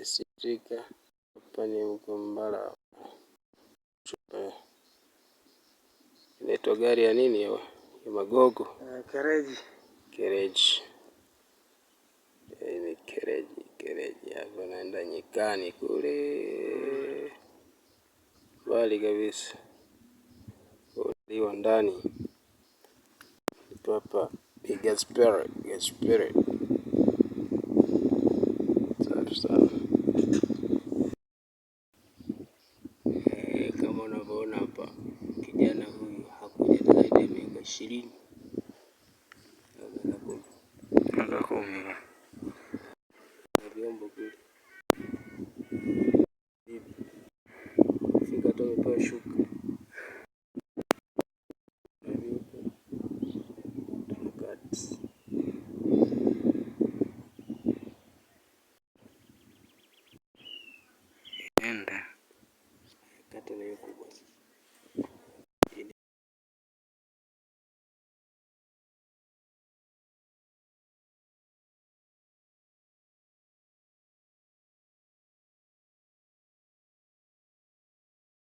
Sitrika hapa ni Mkombala. Inaitwa gari ya nini ya magogo? Kereji. Ni kereji hapa naenda nyikani kule. Bali kabisa. Uliwa ndani. Ito hapa Gasperi. Sana. Kama unavyoona hapa, kijana huyu hakuja zaidi ya miaka 20. Miaka 10. Vyombo kule. Fika tu amepewa shuka. Enda. Kata na hiyo kubwa.